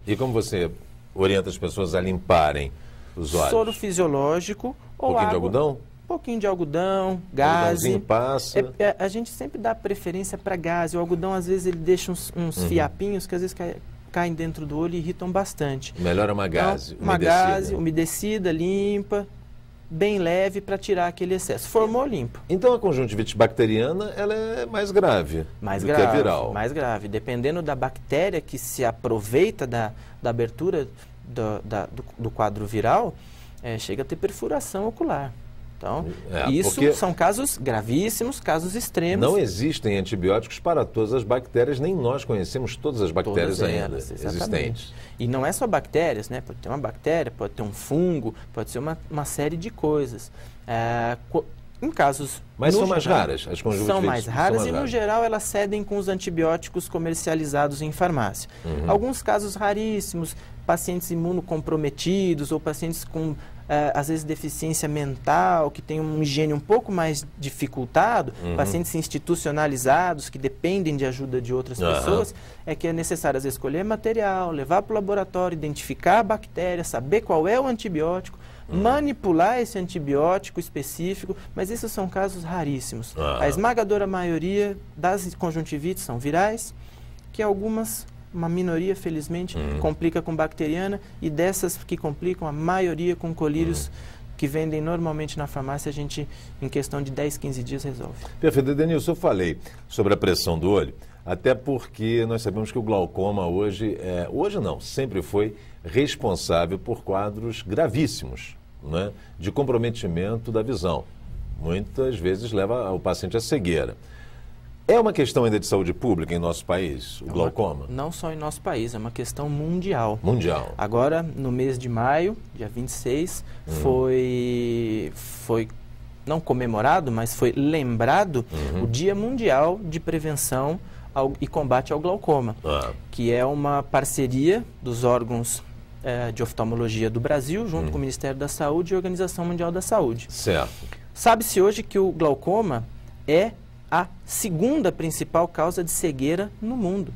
E como você orienta as pessoas a limparem os olhos? Soro fisiológico ou pouquinho de água, algodão? Um pouquinho de algodão, gaze. Passa. A gente sempre dá preferência para gaze. O algodão, às vezes, ele deixa uns fiapinhos que às vezes caem dentro do olho e irritam bastante. Melhor é uma gaze, então, uma gaze, umedecida, limpa, bem leve para tirar aquele excesso. Formou, limpo. Então a conjuntivite bacteriana, ela é mais grave do que a viral. Mais grave. Dependendo da bactéria que se aproveita da abertura do quadro viral, chega a ter perfuração ocular. Então, isso são casos gravíssimos, casos extremos. Não existem antibióticos para todas as bactérias, nem nós conhecemos todas as bactérias ainda existentes. E não é só bactérias, né? Pode ter uma bactéria, pode ter um fungo, pode ser uma série de coisas. Em casos... Mas são mais raras as conjuntivites? São mais raras e, no geral, elas cedem com os antibióticos comercializados em farmácia. Alguns casos raríssimos, pacientes imunocomprometidos ou pacientes com, às vezes, deficiência mental, que tem um higiene um pouco mais dificultado, pacientes institucionalizados, que dependem de ajuda de outras pessoas, é que é necessário, às vezes, escolher material, levar para o laboratório, identificar a bactéria, saber qual é o antibiótico, manipular esse antibiótico específico, mas esses são casos raríssimos. A esmagadora maioria das conjuntivites são virais, que algumas, uma minoria, felizmente, complica com bacteriana, e dessas que complicam, a maioria com colírios que vendem normalmente na farmácia, a gente, em questão de 10, 15 dias, resolve. Perfeito. Edenilson, eu falei sobre a pressão do olho, até porque nós sabemos que o glaucoma hoje não, sempre foi responsável por quadros gravíssimos, né, de comprometimento da visão. Muitas vezes leva o paciente à cegueira. É uma questão ainda de saúde pública em nosso país, o glaucoma? Não só em nosso país, é uma questão mundial. Mundial. Agora, no mês de maio, dia 26, foi não comemorado, mas foi lembrado o Dia Mundial de Prevenção e Combate ao Glaucoma, que é uma parceria dos órgãos de oftalmologia do Brasil, junto com o Ministério da Saúde e a Organização Mundial da Saúde. Certo. Sabe-se hoje que o glaucoma é a segunda principal causa de cegueira no mundo.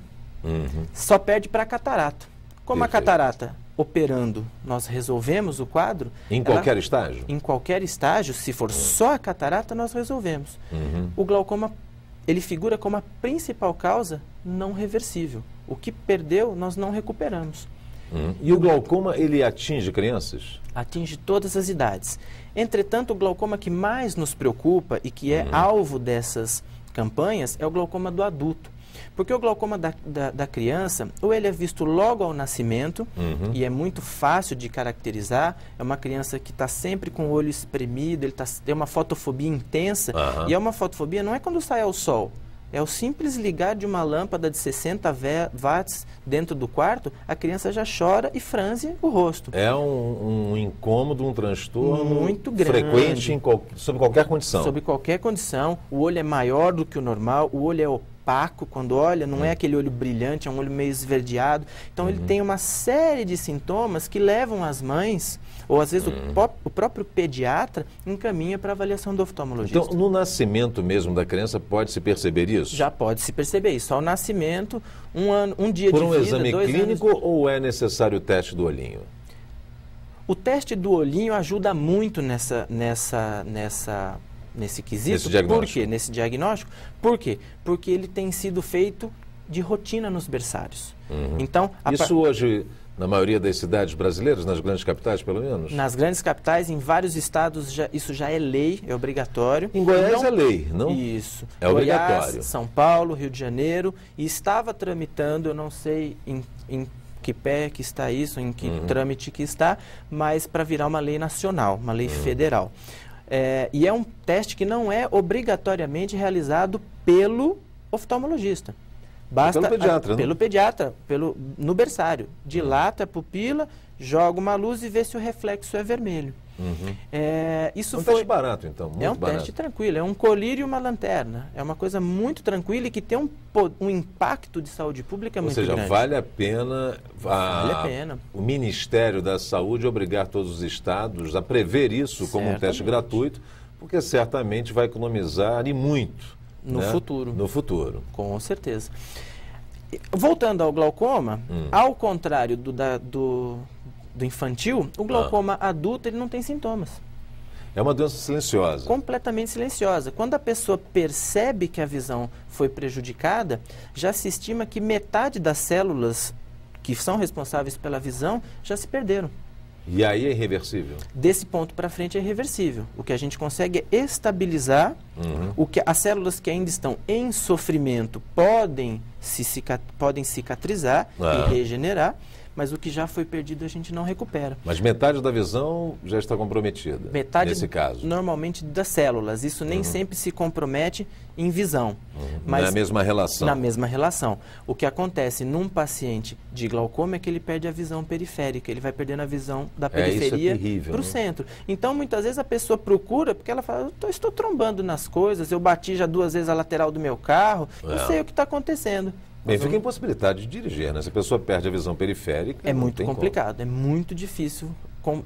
Só perde para a catarata. Como a catarata, operando, nós resolvemos o quadro... Em qualquer estágio? Em qualquer estágio, se for só a catarata, nós resolvemos. O glaucoma, ele figura como a principal causa não reversível. O que perdeu, nós não recuperamos. E o glaucoma, ele atinge crianças? Atinge todas as idades. Entretanto, o glaucoma que mais nos preocupa e que é alvo dessas campanhas é o glaucoma do adulto. Porque o glaucoma da criança, ou ele é visto logo ao nascimento, e é muito fácil de caracterizar, é uma criança que está sempre com o olho espremido, ele tem uma fotofobia intensa, e é uma fotofobia, não é quando sai ao sol, é o simples ligar de uma lâmpada de 60 watts dentro do quarto, a criança já chora e franze o rosto. É um incômodo, um transtorno muito grande, frequente sob qualquer condição. Sob qualquer condição, o olho é maior do que o normal, o olho é opaco, quando olha, não é aquele olho brilhante, é um olho meio esverdeado. Então ele tem uma série de sintomas que levam as mães, ou às vezes o próprio pediatra, encaminha para avaliação do oftalmologista. Então, no nascimento mesmo da criança, pode-se perceber isso? Já pode se perceber isso. Ao nascimento, um dia de vida, 2 anos... Por um exame clínico ou é necessário o teste do olhinho? O teste do olhinho ajuda muito nesse quesito. Nesse diagnóstico. Por quê? Nesse diagnóstico. Por quê? Porque ele tem sido feito de rotina nos berçários. Então, isso hoje, na maioria das cidades brasileiras, nas grandes capitais, pelo menos? Nas grandes capitais, em vários estados, isso já é lei, é obrigatório. Em Goiás é lei, não? Isso. É Goiás, obrigatório. São Paulo, Rio de Janeiro, e estava tramitando, eu não sei em que pé que está isso, em que trâmite que está, mas para virar uma lei nacional, uma lei federal. E é um teste que não é obrigatoriamente realizado pelo oftalmologista. Basta pelo pediatra, pelo pediatra, no berçário. Dilata a pupila, joga uma luz e vê se o reflexo é vermelho. Isso é um teste barato, então, muito barato. Teste tranquilo, é um colírio e uma lanterna. É uma coisa muito tranquila e que tem um impacto de saúde pública muito grande. Ou seja, vale a pena, vale a pena o Ministério da Saúde obrigar todos os estados a prever isso como um teste gratuito, porque certamente vai economizar e muito no futuro. No futuro. Com certeza. Voltando ao glaucoma, ao contrário do infantil, o glaucoma adulto ele não tem sintomas. É uma doença silenciosa. Completamente silenciosa. Quando a pessoa percebe que a visão foi prejudicada, já se estima que metade das células que são responsáveis pela visão já se perderam. E aí é irreversível? Desse ponto para frente é irreversível. O que a gente consegue é estabilizar, as células que ainda estão em sofrimento podem cicatrizar e regenerar, mas o que já foi perdido a gente não recupera. Mas metade da visão já está comprometida, metade, nesse caso? Normalmente das células. Isso nem sempre se compromete em visão. Mas na mesma relação? Na mesma relação. O que acontece num paciente de glaucoma é que ele perde a visão periférica, ele vai perdendo a visão da periferia para o centro. Então, muitas vezes a pessoa procura, porque ela fala, eu estou trombando nas coisas, eu bati já 2 vezes a lateral do meu carro, não sei o que está acontecendo. Bem, fica impossibilidade de dirigir, né? Se a pessoa perde a visão periférica... É muito complicado, é muito difícil.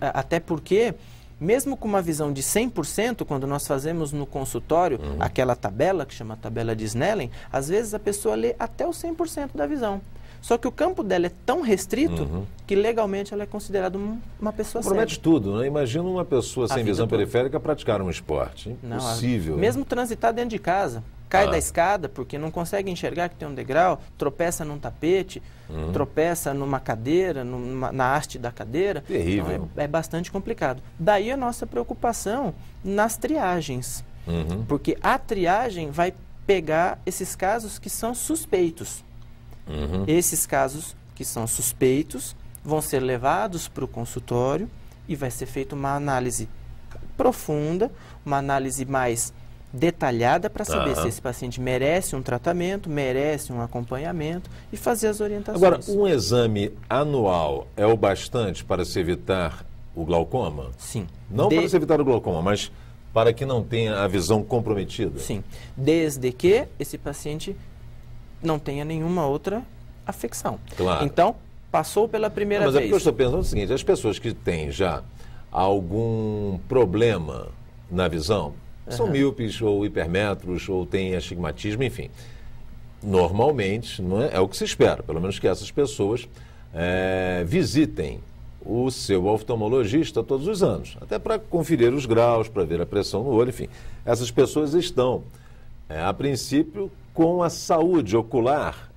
Até porque, mesmo com uma visão de 100%, quando nós fazemos no consultório aquela tabela, que chama tabela de Snellen, às vezes a pessoa lê até o 100% da visão. Só que o campo dela é tão restrito que legalmente ela é considerada uma pessoa cega. Promete tudo, né? Imagina uma pessoa sem visão periférica praticar um esporte. Impossível. Mesmo transitar dentro de casa. Cai da escada porque não consegue enxergar que tem um degrau, tropeça num tapete, tropeça numa cadeira, na haste da cadeira. Terrível. Então é bastante complicado. Daí a nossa preocupação nas triagens. Porque a triagem vai pegar esses casos que são suspeitos. Esses casos que são suspeitos vão ser levados para o consultório e vai ser feita uma análise profunda, uma análise mais detalhada para saber se esse paciente merece um tratamento, merece um acompanhamento e fazer as orientações. Agora, um exame anual é o bastante para se evitar o glaucoma? Sim. Não para se evitar o glaucoma, mas para que não tenha a visão comprometida? Sim. Desde que esse paciente não tenha nenhuma outra afecção. Claro. Então, passou pela primeira vez. Mas é porque eu estou pensando o seguinte, as pessoas que têm já algum problema na visão, são míopes ou hipermetros ou têm astigmatismo, enfim. Normalmente, não é o que se espera, pelo menos que essas pessoas visitem o seu oftalmologista todos os anos, até para conferir os graus, para ver a pressão no olho, enfim. Essas pessoas estão, a princípio, com a saúde ocular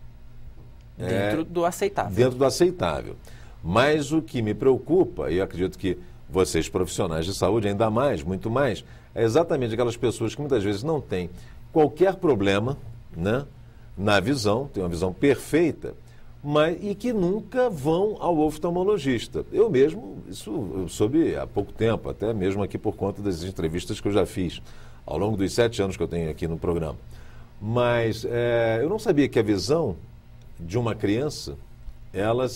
dentro do aceitável. Dentro do aceitável. Mas o que me preocupa, e eu acredito que vocês profissionais de saúde, ainda mais, muito mais, é exatamente aquelas pessoas que muitas vezes não têm qualquer problema, né, na visão, têm uma visão perfeita, e que nunca vão ao oftalmologista. Eu mesmo, isso eu soube há pouco tempo, até mesmo aqui por conta das entrevistas que eu já fiz, ao longo dos 7 anos que eu tenho aqui no programa. Mas eu não sabia que a visão de uma criança, ela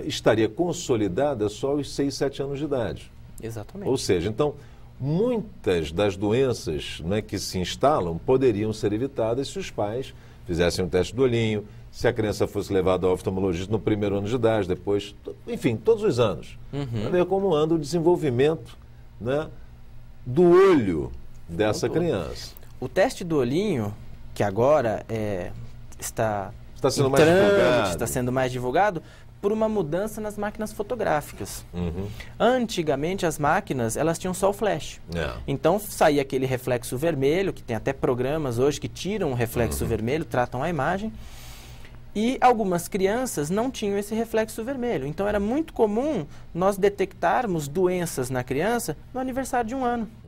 estaria consolidada só aos 6, 7 anos de idade. Exatamente. Ou seja, então, muitas das doenças, né, que se instalam poderiam ser evitadas se os pais fizessem um teste do olhinho, se a criança fosse levada ao oftalmologista no primeiro ano de idade, depois, enfim, todos os anos, para ver como anda o desenvolvimento, né, do olho dessa criança. O teste do olhinho, que agora está sendo mais divulgado. Está sendo mais divulgado por uma mudança nas máquinas fotográficas. Antigamente as máquinas, elas tinham só o flash. Então saía aquele reflexo vermelho, que tem até programas hoje que tiram o reflexo vermelho, tratam a imagem. E algumas crianças não tinham esse reflexo vermelho. Então era muito comum nós detectarmos doenças na criança no aniversário de 1 ano.